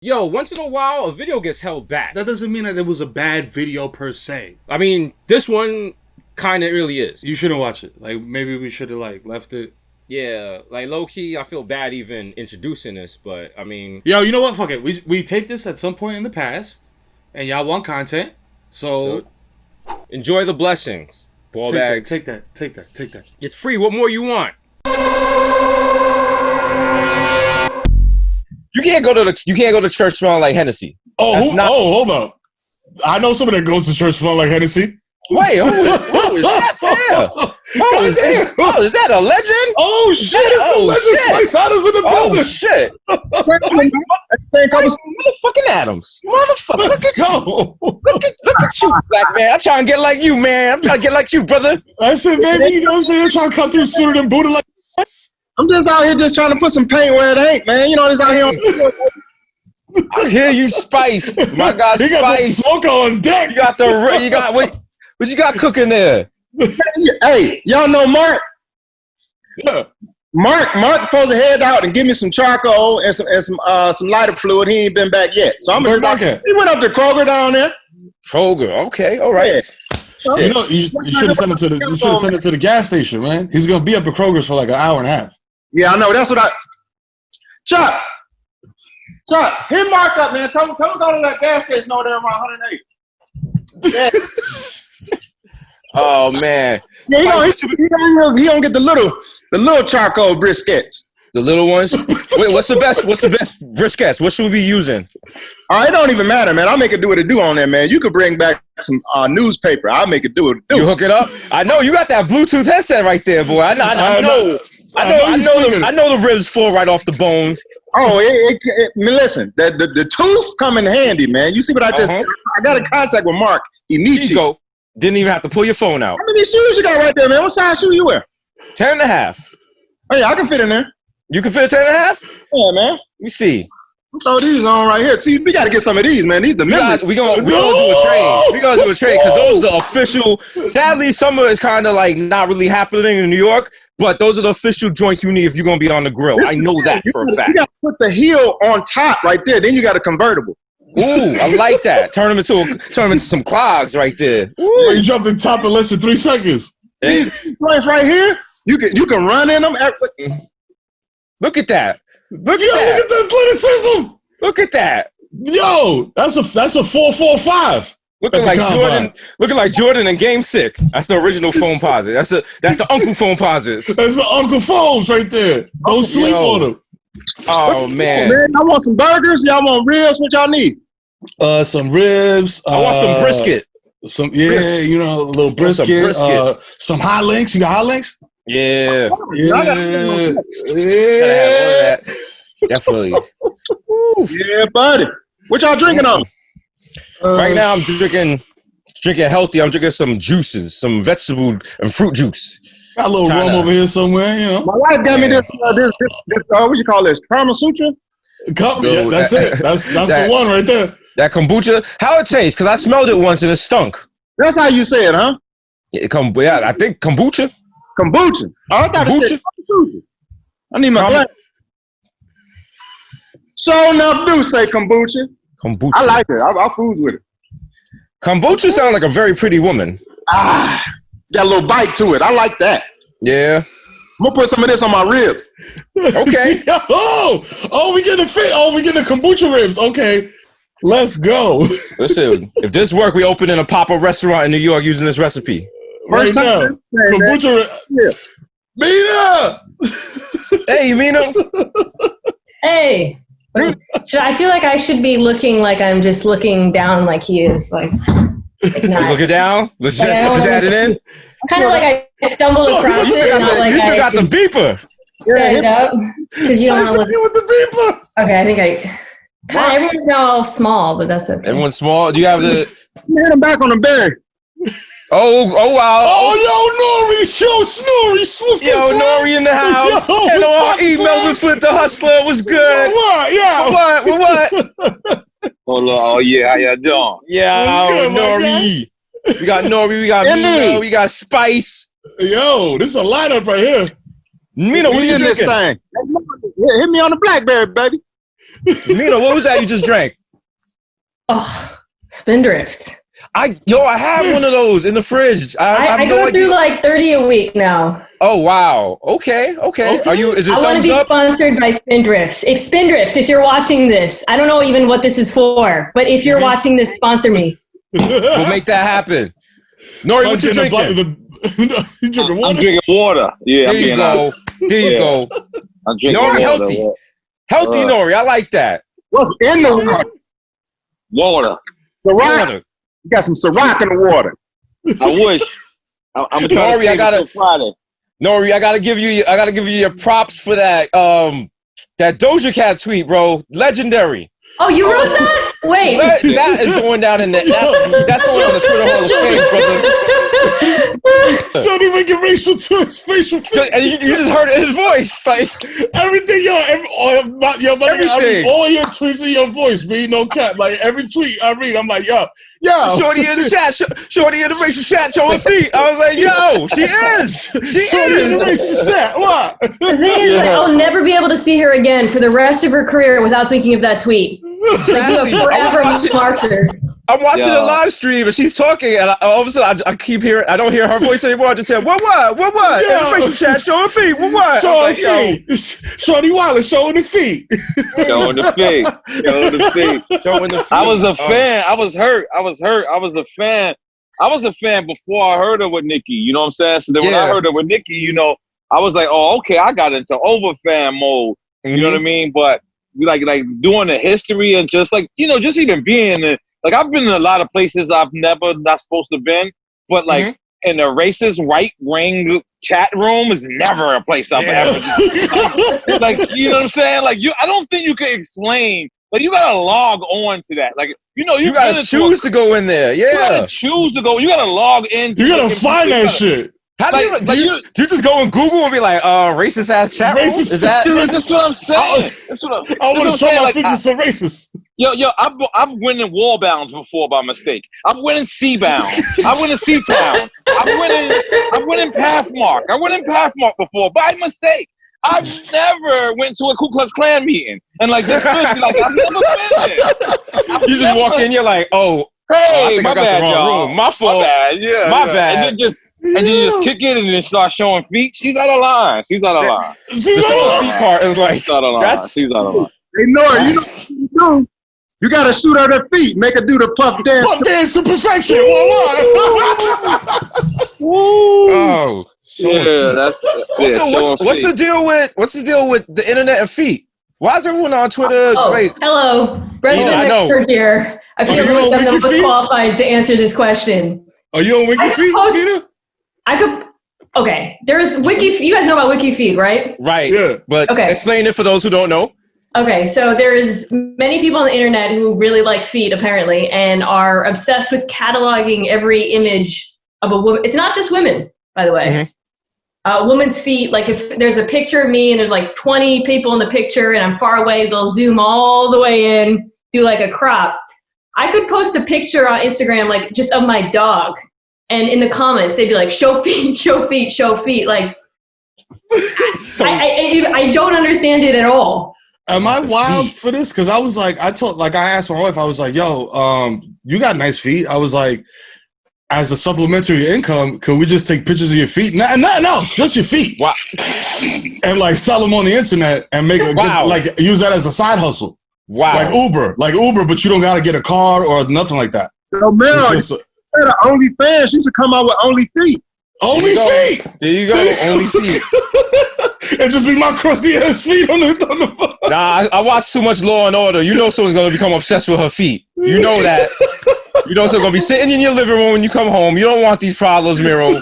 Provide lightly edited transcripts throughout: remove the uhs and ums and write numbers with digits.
Yo, once in a while, a video gets held back. That doesn't mean that it was a bad video per se. I mean, this one kind of really is. You shouldn't watch it. Like, maybe we should have, like, left it. Yeah, like, low-key, I feel bad even introducing this, but, I mean... Yo, you know what? Fuck it. We taped this at some point in the past, and y'all want content, so enjoy the blessings, ball bags. Take that. It's free. What more you want? You can't go to church smelling like Hennessy. Hold up. I know somebody that goes to church smelling like Hennessy. Wait, who is that there? Is that a legend? Oh shit! It's the legend. Spice Adams in the building. Oh shit! Motherfucking Adams, motherfucker. Let's go. Look at you, black man. I'm trying to get like you, man. I'm trying to get like you, brother. I said, baby, you know what I'm saying? I'm trying to come through sooner than Buddha. Like, I'm just out here just trying to put some paint where it ain't, man. You know, just out here. I hear you, Spice. My God, he got the Spice. smoke on deck. You got what you got cooking there? Hey, y'all know Mark? Yeah. Mark supposed to head out and give me some charcoal and some lighter fluid. He ain't been back yet. So I'm gonna he went up to Kroger down there. Kroger, okay, all right. Yeah. You know, you should have sent it to the gas station, man. He's gonna be up at Kroger's for like an hour and a half. Yeah, I know. That's what Chuck, hit Mark up, man. Tell him go to that gas station over there around 108. Yeah. Oh man. Yeah, he don't get the little charcoal briskets. The little ones. Wait, what's the best briskets? What should we be using? It don't even matter, man. I'll make it do what it do on there, man. You could bring back some newspaper. I'll make it do what it do. You hook it up. I know you got that Bluetooth headset right there, boy. I know the ribs fall right off the bone. Oh, listen, the tooth come in handy, man. You see what I just? I got in contact with Mark Inichi. Didn't even have to pull your phone out. How many shoes you got right there, man? What size shoe you wear? 10.5. Oh yeah, I can fit in there. You can fit 10.5? Yeah, man. Let me see. Throw these on right here. See, we got to get some of these, man. These the memories. We gonna do a trade. We gonna do a trade because those are the official. Sadly, summer is kind of like not really happening in New York, but those are the official joints you need if you're gonna be on the grill. I know that for a fact. You got to put the heel on top right there. Then you got a convertible. Ooh, I like that. Turn them into some clogs right there. Ooh. You jump in top in less than 3 seconds. These joints right here, you can run in them. Look at that. Look at that athleticism. Look at that. Yo, that's a 4.45. Looking like Jordan in Game 6. That's the original foam posit. That's the Uncle Foam posits. That's the Uncle Foams right there. Don't sleep on them. Oh man. I want some burgers. Y'all want ribs? What y'all need? Some ribs. I want some brisket. A little brisket. Some hot links. You got hot links? Yeah. Definitely. Yeah, buddy. What y'all drinking on? Right now, I'm drinking healthy. I'm drinking some juices, some vegetable and fruit juice. Got a little rum over here somewhere, you know. My wife got me this what you call this? Kama Sutra? Yeah, that's it. That's the one right there. That kombucha. How it tastes? Because I smelled it once and it stunk. That's how you say it, huh? Yeah, I think kombucha. Kombucha. Oh, I thought it said kombucha. I need my glass. So enough do say kombucha. Kombucha. I like it. I food with it. Kombucha sounds like a very pretty woman. Got a little bite to it. I like that. Yeah. I'm gonna put some of this on my ribs. Okay. we getting kombucha ribs. Okay. Let's go. Listen, if this work, we open in a pop-up restaurant in New York using this recipe. Right now. Kombucha ribs. Mina! Hey, Mina. Hey. I feel like I should be looking like I'm just looking down like he is. Like not. Look it down. Let's just add it in. Kind of like I stumbled across it. You still got the beeper. Set it up. Because you don't want to look. With the beeper. Okay, I think everyone's now all small, but that's okay. Everyone's small. Do you have the... Hit him back on the bed. Oh, wow. Oh, yo, N.o.r.e. Yo, N.o.r.e. in the house. N.o.r.e. Melvin Flint, the hustler, was good. What? Oh, yeah, how y'all doing? Yeah, N.o.r.e. We got N.o.r.e, we got Mina, we got Spice. Yo, this is a lineup right here. Mina, what are you drinking? This thing. Hit me on the BlackBerry, baby. Mina, what was that you just drank? Oh, Spindrift. I have one of those in the fridge. I go through like 30 a week now. Oh wow. Okay. Are you? Is it I want to thumbs be up? sponsored by Spindrift. If you're watching this, I don't know even what this is for, but if you're watching this, sponsor me. We'll make that happen. N.o.r.e, what you drinking? You drinking I'm water? drinking water. Yeah, There you go. There you go. I'm drinking N.o.r.e, water. healthy. Healthy N.o.r.e. I like that. What's in the water? Water. Ciroc. Water. You got some Ciroc in the water. I wish. I'm trying to N.o.r.e, save it till Friday. N.o.r.e, I gotta give you your props for that that Doja Cat tweet, bro. Legendary. Oh, you wrote that? Wait. That is going down in the that's going on the Twitter Hall of Fame, brother. Shorty making racial to his facial. And you just heard his voice, like Everything, all your tweets in your voice, B, no cap. Like every tweet I read, I'm like, yo. Shorty in the chat, Shorty in the racial chat showing feet. I was like, yo, she is. Shorty in the racial chat. What? The thing is, like, I'll never be able to see her again for the rest of her career without thinking of that tweet. Like, you have forever marked her. I'm watching a live stream and she's talking, and all of a sudden I keep hearing. I don't hear her voice anymore. I just hear what? Yeah. In the racial chat showing feet. What? Showing feet. Shorty Wallace showing the feet. Showing the feet. Showing the feet. I was a fan. I was hurt. I was a fan. I was a fan before I heard her with Nicki. You know what I'm saying? So then when I heard her with Nicki, you know, I was like, oh, okay, I got into over fan mode. You know what I mean? But like doing the history and just like, you know, just even being in, like I've been in a lot of places I've never not supposed to been, but like in the racist right wing chat room is never a place I've ever like you know what I'm saying? Like I don't think you can explain. Like you gotta log on to that. Like you know you gotta choose to go in there. Yeah, you gotta choose to go. You gotta log in. You gotta find that shit. How do you just go in Google and be like, racist ass chat room? Is that? That's what I'm saying. I want to show my feet to some racists. Yo, I've winning wall bounds before by mistake. I'm winning C bound. I win in C town. I'm winning Pathmark. I win in Pathmark before by mistake. I've never went to a Ku Klux Klan meeting and like this bitch like I've never been there. You just walk in, you're like, oh, I think I got the wrong room. My fault. My bad. And then you just kick it and then start showing feet. She's out of line. Feet part is like, she's out of line. She's out of line. Hey, N.o.r.e, you know what you do? You gotta shoot at her feet. Make her do the puff dance. Puff dance to perfection. Oh. Yeah, that's what's the deal with the internet and feet? Why is everyone on Twitter? Hello, resident expert here. I feel like I'm the most qualified to answer this question. Are you on wikiFeet, Peter? I could. Okay, there's wikiFeet. You guys know about wikiFeet, right? Right. Yeah. But explain it for those who don't know. Okay, so there's many people on the internet who really like feet, apparently, and are obsessed with cataloging every image of a woman. It's not just women, by the way. A woman's feet, like if there's a picture of me and there's like 20 people in the picture and I'm far away, they'll zoom all the way in, do like a crop. I could post a picture on Instagram, like just of my dog. And in the comments, they'd be like, show feet, show feet, show feet. Like, I don't understand it at all. Am I wild for this? Because I was like, I asked my wife, I was like, yo, you got nice feet. I was like, as a supplementary income, could we just take pictures of your feet? Nothing else, just your feet. Wow. And like sell them on the internet and make use that as a side hustle. Wow. Like Uber, but you don't got to get a car or nothing like that. Yo, Mel, the OnlyFans, you should come out with Only Feet. Only feet. There you go. Only feet. And just be my crusty ass feet on the phone. Nah, I watch too much Law and Order. You know someone's gonna become obsessed with her feet. You know that. You know someone's gonna be sitting in your living room when you come home. You don't want these problems, Miro. I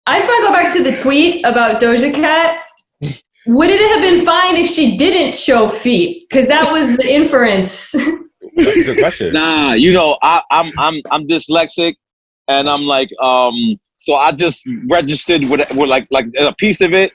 just want to go back to the tweet about Doja Cat. Would it have been fine if she didn't show feet? Because that was the inference. That's a good question. Nah, you know, I'm dyslexic, and I'm like, so I just registered with like a piece of it,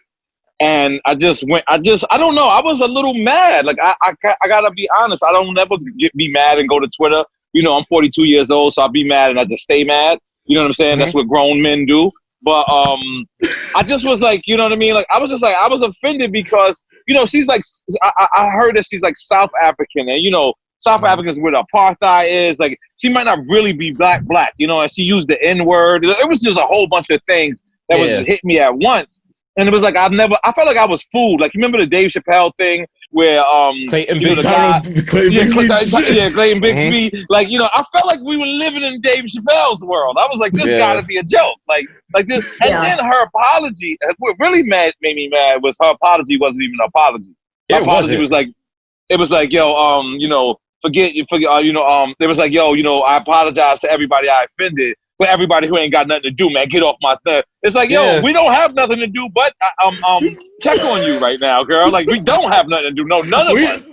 and I don't know. I was a little mad. Like I gotta be honest. I don't never be mad and go to Twitter. You know, I'm 42 years old, so I'll be mad and I just stay mad. You know what I'm saying? Mm-hmm. That's what grown men do. But I just was like, you know what I mean? Like I was just like, I was offended because, you know, she's like, I heard that she's like South African, and you know, South Africans where the apartheid is, like she might not really be black, you know, and she used the N.word. It was just a whole bunch of things that was just hitting me at once. And it was like I felt like I was fooled. Like you remember the Dave Chappelle thing where Clayton you know, Bixby. Clayton Bixby. Like, you know, I felt like we were living in Dave Chappelle's world. I was like, this gotta be a joke. Like this. And then her apology, what really made me mad was her apology wasn't even an apology. Her apology was like, it was like, yo, you know, forget, you know, it was like, yo, you know, I apologize to everybody I offended. For everybody who ain't got nothing to do, man, get off my thing. It's like, yo, we don't have nothing to do, but check on you right now, girl. Like we don't have nothing to do. No, none of us.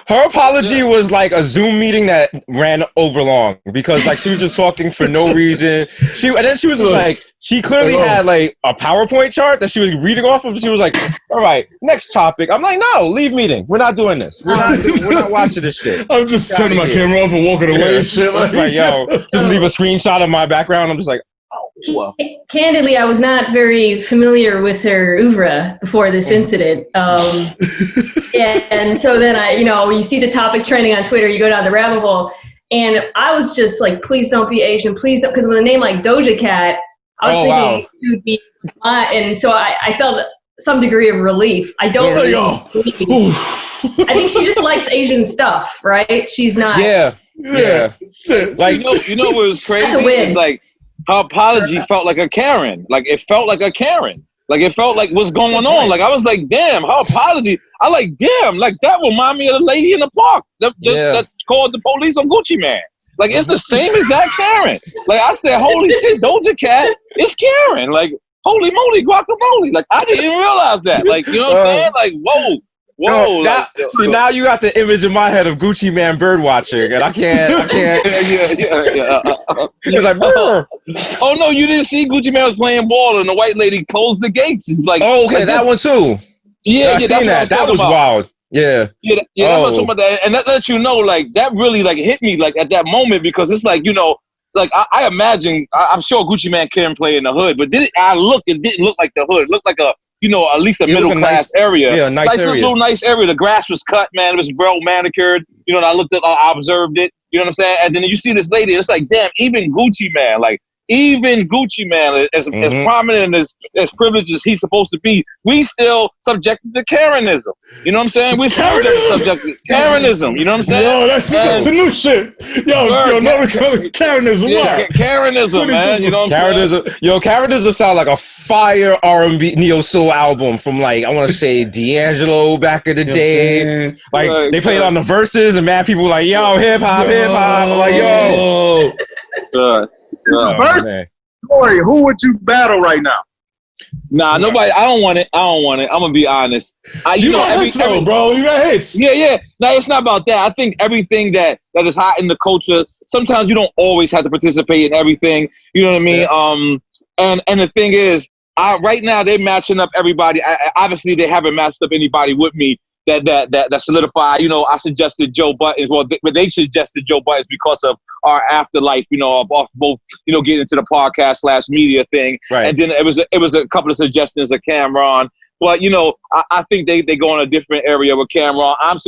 Her apology was like a Zoom meeting that ran over long because like she was just talking for no reason. And then she was like, she clearly had like a PowerPoint chart that she was reading off of. She was like, all right, next topic. I'm like, no, leave meeting. We're not doing this. We're not watching this shit. I'm just turning my camera off and walking away and shit. Like, yo, just leave a screenshot of my background. I'm just like, well. Candidly, I was not very familiar with her oeuvre before this incident. And so then you see the topic trending on Twitter, you go down the rabbit hole, and I was just like, please don't be Asian, please don't, because with a name like Doja Cat, I was thinking it would be, and so I felt some degree of relief. I don't I think she just likes Asian stuff, right? She's not. Yeah. Like, you know what was crazy? It's like, her apology felt like a Karen. Like it felt like a Karen. Like it felt like what's going on. Like I was like, damn, her apology. I like, damn, like that remind me of the lady in the park that called the police on Gucci Man. Like it's the same exact Karen. Like I said, holy shit, Doja Cat, it's Karen. Like holy moly, guacamole. Like I didn't even realize that. Like you know what I'm saying? Like whoa. Whoa! Now you got the image in my head of Gucci Man bird watching, and I can't. He's like, brr. Oh no, you didn't see Gucci Man was playing ball, and the white lady closed the gates. Like, oh, okay, like that one too. Yeah, I seen that. That was wild. Yeah. That's what I'm talking about. That, and that lets you know, like that really like hit me like at that moment because it's like like I imagine I'm sure Gucci Man couldn't play in the hood, but it didn't look like the hood. It looked like at least a middle class area. Yeah, nice area. Little nice area. The grass was cut, man. It was well manicured. And I observed it. You know what I'm saying? And then you see this lady, it's like, damn, even Gucci Man, as prominent as privileged as he's supposed to be, we still subjected to Karenism. You know what I'm saying? We're still subjected to Karenism. You know what I'm saying? Yo, that's a new shit. Yo, never call it Karenism. Yeah, Karenism, man. You know what I'm saying? Karenism sound like a fire R&B neo soul album from like I want to say D'Angelo back in the day. Like they played on the verses and people were like, yo, hip hop. I'm like, yo. First, Corey, who would you battle right now? Nah, nobody. I don't want it. I'm gonna be honest. You got hits though, bro. You got hits. Yeah. No, it's not about that. I think everything that is hot in the culture. Sometimes you don't always have to participate in everything. You know what I mean? Yeah. And the thing is, right now they're matching up everybody. Obviously, they haven't matched up anybody with me that solidified. I suggested Joe Buttons. Well, they suggested Joe Buttons because of our afterlife. Of both. Getting into the podcast / media thing. Right. And then it was a couple of suggestions of Cameron. But I think they go in a different area with Cameron. I'm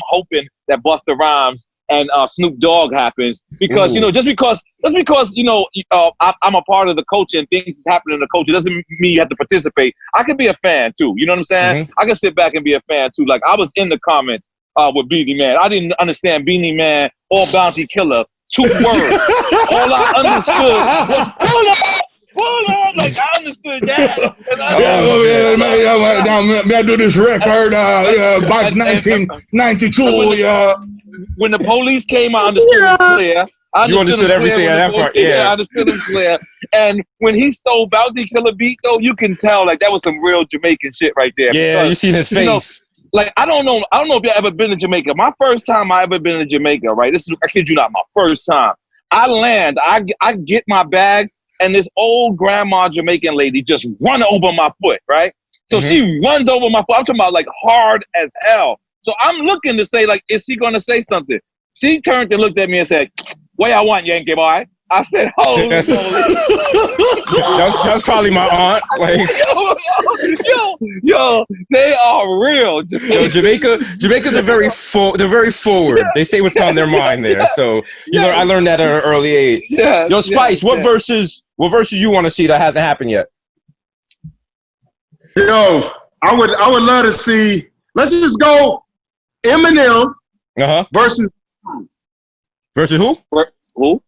hoping that Busta Rhymes and Snoop Dogg happens because just because I'm a part of the culture and things is happening in the culture doesn't mean you have to participate. I can be a fan too. You know what I'm saying? I can sit back and be a fan too. Like I was in the comments with Beanie Man. I didn't understand Beanie Man or Bounty Killer. 2 words. All I understood was hold on, like I understood that. May I do this record? By 1992. When the police came, I understood it clear. You understood everything at that part. Yeah, I understood it clear. And when he stole Bounty Killer beat, though, you can tell like that was some real Jamaican shit right there. Yeah, because, you seen his face. Like I don't know if y'all ever been to Jamaica. My first time I ever been to Jamaica, right? This is, I kid you not, my first time. I land, I get my bags, and this old grandma Jamaican lady just run over my foot, right? So she runs over my foot. I'm talking about like hard as hell. So I'm looking to say, like, is she gonna say something? She turned and looked at me and said, "What I want, Yankee boy?" I said, holy That's- moly. That's probably my aunt. Like, yo, they are real. Jamaica's they're very forward. They say what's on their mind there. So I learned that at an early age. Yeah, Yo, Spice, what verses you want to see that hasn't happened yet? Yo, I would love to see. Let's just go Eminem versus who? Who?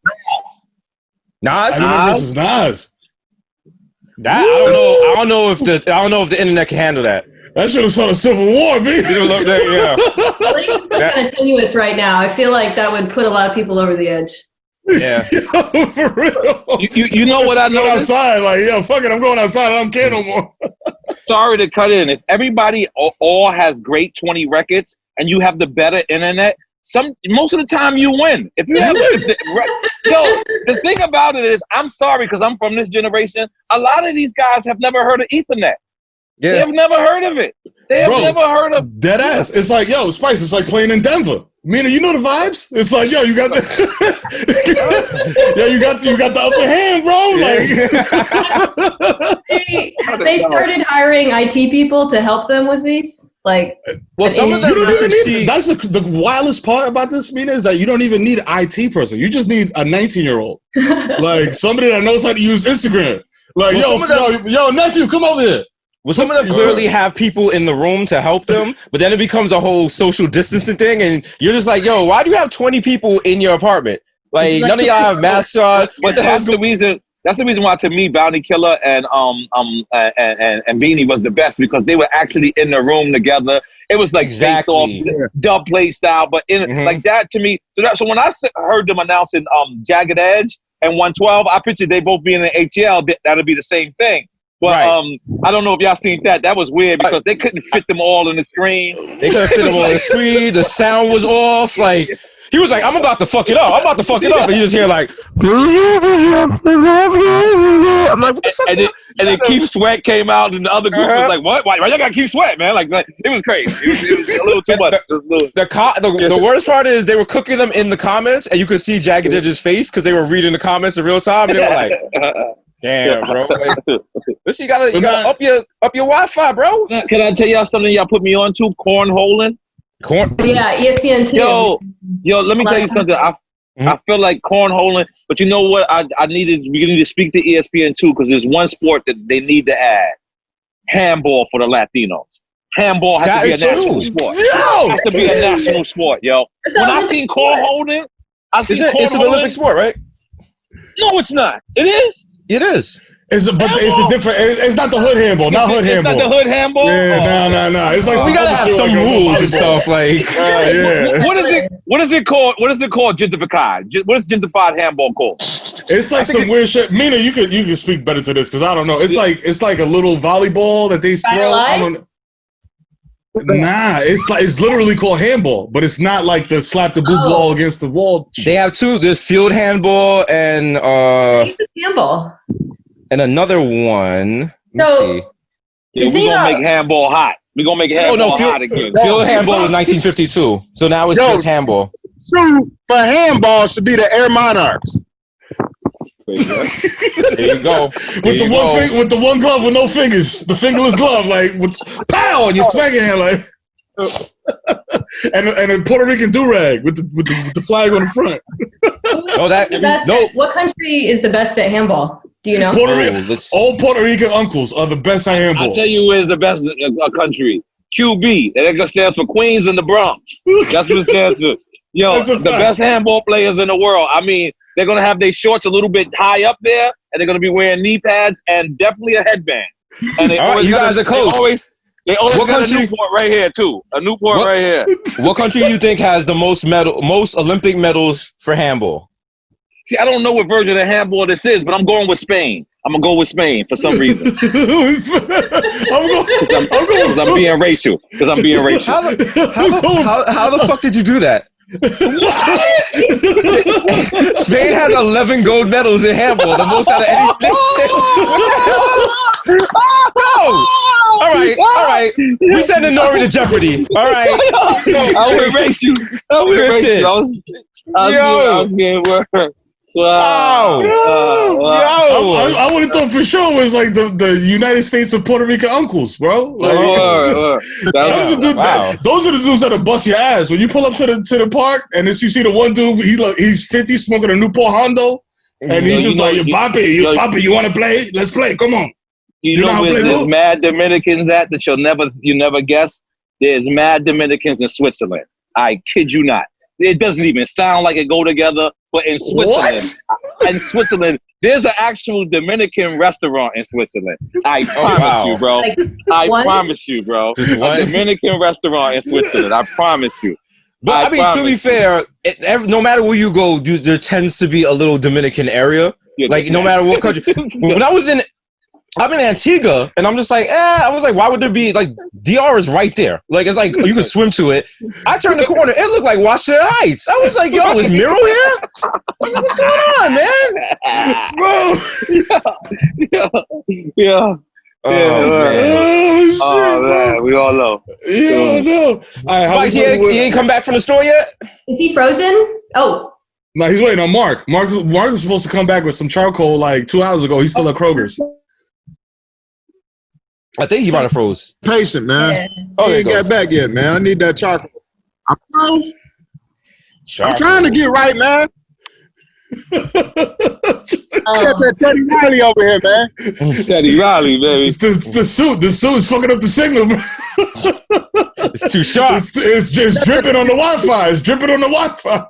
Nas. Eminem versus Nas. I don't know if the internet can handle that. That should have started a civil war, baby. It's kind of tenuous right now. I feel like that would put a lot of people over the edge. Yeah. For real. You know what I know? Outside, like, yo, fuck it, I'm going outside. I don't care no more. Sorry to cut in. If everybody all has great 20 records and you have the better internet, most of the time you win. If you have the thing about it is, I'm sorry because I'm from this generation. A lot of these guys have never heard of Ethernet. Yeah. They have never heard of it. They have never heard of dead ass. It's like, yo, Spice, it's like playing in Denver. Mina, you know the vibes? It's like, yo, you got the you got the upper hand, bro. Like they started hiring IT people to help them with these. Like, well, some of them you don't even need. That's the wildest part about this, Mina, is that you don't even need an IT person. You just need a 19-year-old, like somebody that knows how to use Instagram. Like, yo, nephew, come over here. Well, some of them clearly have people in the room to help them, but then it becomes a whole social distancing thing, and you're just like, yo, why do you have 20 people in your apartment? Like, none of y'all have masks on. But that's the reason. That's the reason why, to me, Bounty Killer and Beanie was the best, because they were actually in the room together. It was like exactly dub play style, but like that to me. So when I heard them announcing Jagged Edge and 112, I pictured they both being in the ATL. That'd be the same thing. But I don't know if y'all seen that. That was weird because they couldn't fit them all in the screen. They couldn't fit them all in the screen. The sound was off. Like, he was like, I'm about to fuck it up. And you just hear like, I'm like, what the fuck? And then Keep Sweat came out, and the other group was like, what? Why y'all got Keep Sweat, man? Like it was crazy. It was a little too much. The worst part is they were cooking them in the comments, and you could see Jagged Edge's face because they were reading the comments in real time, and they were like, damn, bro. Like, listen, you gotta up your Wi-Fi, bro. Can I tell y'all something y'all put me on to? Cornholing. Yeah, ESPN too. Yo, let me tell you something. I feel like cornholing, but you know what? We need to speak to ESPN too, because there's one sport that they need to add: handball for the Latinos. Handball has to be a national sport. It has to be a national sport, yo. When I seen cornholing, it's an Olympic sport, right? No, it's not. It is. It is. It's a different. It's not the hood handball. Not hood handball. It's not the hood handball. Yeah, no. It's like we gotta have some rules and stuff. Like, What is it called? What is it called? Gentrified. What is gentrified handball called? It's like some weird shit. Mina, you can speak better to this because I don't know. It's like a little volleyball that they throw. I don't know. Nah, it's literally called handball, but it's not like the slap the boot ball against the wall. They have two. There's field handball and handball. And another one. We're gonna make handball hot. We're gonna make handball hot again. Field handball was 1952, so now it's just handball. True for handball should be the Air Monarchs. There you go. With the one glove with no fingers, the fingerless glove, like with pow, and you're smacking it like. and a Puerto Rican do-rag with the flag on the front. What country is the best at handball? Do you know? All Puerto Rican uncles are the best at handball. I'll tell you who is the best country. QB. That stands for Queens and the Bronx. That's what it stands for. Yo, the best handball players in the world. I mean, they're going to have their shorts a little bit high up there, and they're going to be wearing knee pads and definitely a headband. And they you guys are close. They always got a Newport right here, too. A Newport right here. What country do you think has the most Olympic medals for handball? See, I don't know what version of handball this is, but I'm going with Spain. I'm going to go with Spain for some reason. Because I'm being racial. How the fuck did you do that? Spain has 11 gold medals in handball, the most out of any All right. We send n.o.r.e to Jeopardy. All right. I would race you. I was being word. Wow. I would have thought for sure it was like the United States of Puerto Rican uncles, bro. Like, those are the dudes that'll bust your ass when you pull up to the park and then you see the one dude. He's 50 smoking a Newport Hondo, and he's just like, Papi, you want to play? Let's play. Come on. You know where there's mad Dominicans at that you never guess? There's mad Dominicans in Switzerland. I kid you not. It doesn't even sound like it go together, but in Switzerland, there's an actual Dominican restaurant in Switzerland. I promise you, bro. I promise you, bro. A Dominican restaurant in Switzerland. I promise you. But I mean, to be fair, no matter where you go, there tends to be a little Dominican area. Like, no matter what country. When I'm in Antigua, and I'm just like, I was like, why would there be, like, DR is right there. Like, it's like, you can swim to it. I turned the corner, it looked like Washington Heights. I was like, yo, is Mero here? I was like, what's going on, man? Bro. Oh, man, we all know. Yeah, no. Right, he ain't come back from the store yet? Is he frozen? Oh. No, he's waiting on Mark. Mark was supposed to come back with some charcoal like 2 hours ago. He's still at Kroger's. I think he might have froze. Patient, man. Yeah. He ain't got back yet, man. I need that charcoal. I'm trying to get right, man. That Teddy Riley over here, man. Teddy Riley, baby. The suit is fucking up the signal, bro. It's too sharp. It's just dripping on the Wi-Fi. It's dripping on the Wi-Fi.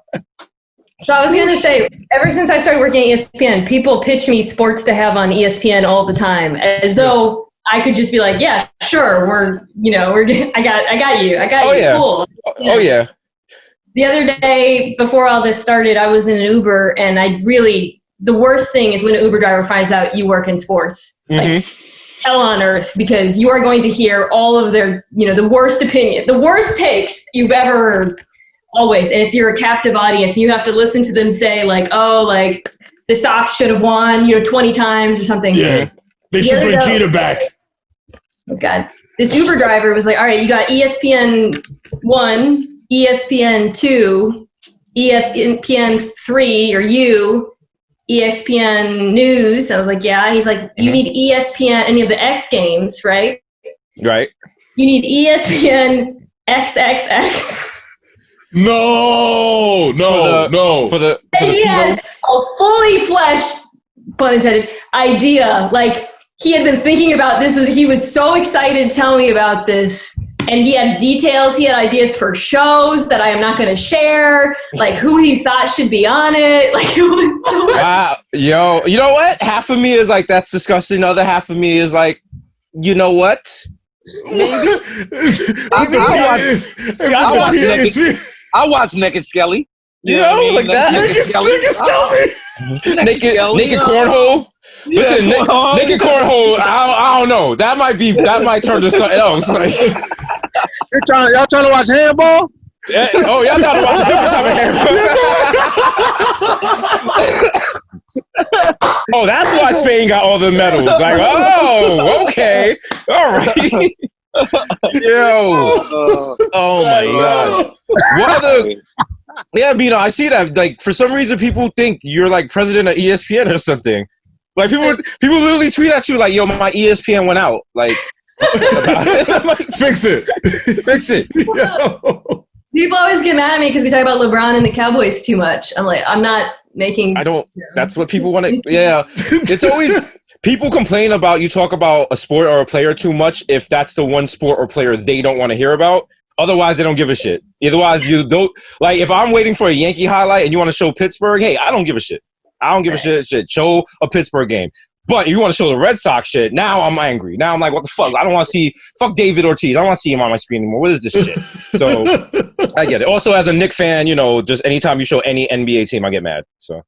So I was going to say, ever since I started working at ESPN, people pitch me sports to have on ESPN all the time, as though I could just be like, yeah, sure, I got you, cool. Oh yeah. The other day, before all this started, I was in an Uber, and the worst thing is when an Uber driver finds out you work in sports. Like, hell on earth, because you are going to hear all of their, the worst opinion, the worst takes you've ever heard, always. And you're a captive audience, and you have to listen to them say, like, oh, like, the Sox should have won, 20 times or something. Yeah, they should bring Jeter back. Oh, God. This Uber driver was like, all right, you got ESPN 1, ESPN 2, ESPN 3, or ESPN News. I was like, yeah. And he's like, you need ESPN, and you have the X Games, right? Right. You need ESPN XXX. No. For the he had a fully fleshed, pun intended, idea. Like, he had been thinking about this. He was so excited to tell me about this. And he had details. He had ideas for shows that I am not going to share. Like, who he thought should be on it. Like, it was so... Wow. Yo, you know what? Half of me is like, that's disgusting. The other half of me is like, you know what? I watch Naked Skelly. You know, like that. Naked cornhole. Listen, naked cornhole. I don't know. That might turn to something else. Like, y'all trying to watch handball? Yeah. Oh, y'all trying to watch a different type of handball. Oh, that's why Spain got all the medals. Like, oh, okay, all right. Yo. Oh my God. What other? Yeah, I see that. Like, for some reason, people think you're like president of ESPN or something. Like, people literally tweet at you like, "Yo, my ESPN went out." Like, like fix it. Yo. People always get mad at me because we talk about LeBron and the Cowboys too much. I'm like, I'm not making. I don't. That's what people want to. Yeah, it's always people complain about you talk about a sport or a player too much if that's the one sport or player they don't want to hear about. Otherwise, they don't give a shit. Otherwise, you don't. Like, if I'm waiting for a Yankee highlight and you want to show Pittsburgh, hey, I don't give a shit. I don't give a shit. Show a Pittsburgh game. But if you want to show the Red Sox shit, now I'm angry. Now I'm like, what the fuck? I don't want to see fuck David Ortiz. I don't want to see him on my screen anymore. What is this shit? So I get it. Also, as a Knicks fan, just anytime you show any NBA team, I get mad. So